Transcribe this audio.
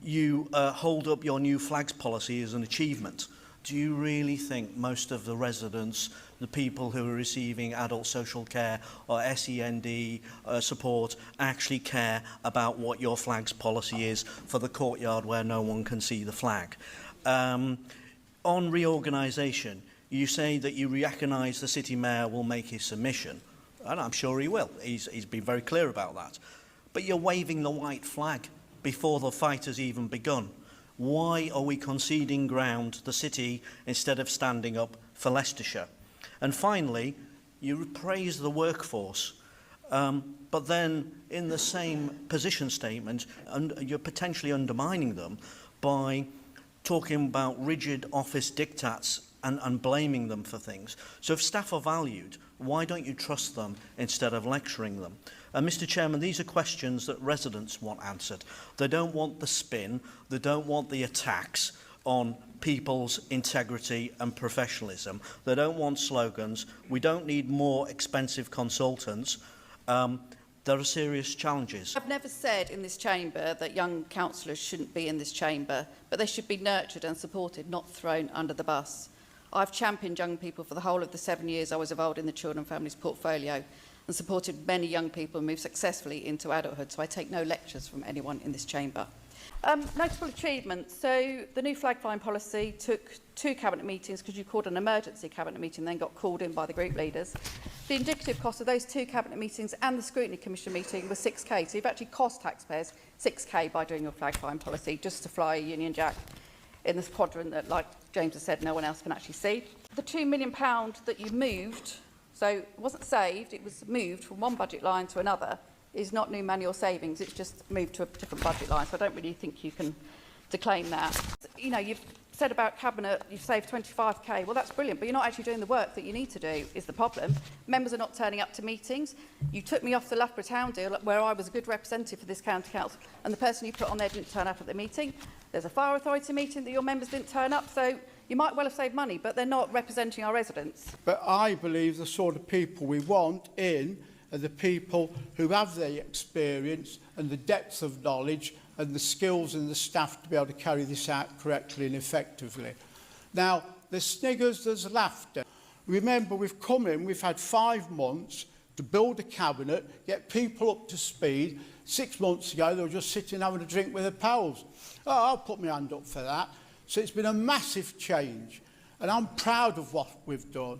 You hold up your new flags policy as an achievement. Do you really think most of the residents, the people who are receiving adult social care or SEND support, actually care about what your flags policy is for the courtyard where no one can see the flag? On reorganisation, you say that you recognise the City Mayor will make his submission, and I'm sure he will. He's been very clear about that. But you're waving the white flag before the fight has even begun. Why are we conceding ground to the city instead of standing up for Leicestershire? And finally, you praise the workforce, but then in the same position statement, you're potentially undermining them by talking about rigid office diktats and blaming them for things. So if staff are valued, why don't you trust them instead of lecturing them? Mr Chairman, these are questions that residents want answered. They don't want the spin, they don't want the attacks on people's integrity and professionalism. They don't want slogans. We don't need more expensive consultants. There are serious challenges. I've never said in this chamber that young councillors shouldn't be in this chamber, but they should be nurtured and supported, not thrown under the bus. I've championed young people for the whole of the 7 years I was involved in the Children and Families portfolio and supported many young people move successfully into adulthood, so I take no lectures from anyone in this chamber. Notable achievements. So the new flag flying policy took 2 cabinet meetings because you called an emergency cabinet meeting, then got called in by the group leaders. The indicative cost of those 2 cabinet meetings and the scrutiny commission meeting was 6k. So you've actually cost taxpayers 6k by doing your flag flying policy just to fly a Union Jack in this quadrant that, like James has said, no one else can actually see. The £2 million that you moved, so it wasn't saved, it was moved from one budget line to another, is not new manual savings, it's just moved to a different budget line, so I don't really think you can declaim that. You know, you've said about Cabinet, you've saved 25k, well that's brilliant, but you're not actually doing the work that you need to do, is the problem. Members are not turning up to meetings. You took me off the Loughborough Town deal, where I was a good representative for this county council, and the person you put on there didn't turn up at the meeting. There's a fire authority meeting that your members didn't turn up, so you might well have saved money, but they're not representing our residents. But I believe the sort of people we want in are the people who have the experience and the depth of knowledge and the skills and the staff to be able to carry this out correctly and effectively. Now, there's sniggers, there's laughter. Remember, we've come in, we've had 5 months to build a cabinet, get people up to speed. 6 months ago, they were just sitting having a drink with their pals. Oh, I'll put my hand up for that. So it's been a massive change, and I'm proud of what we've done.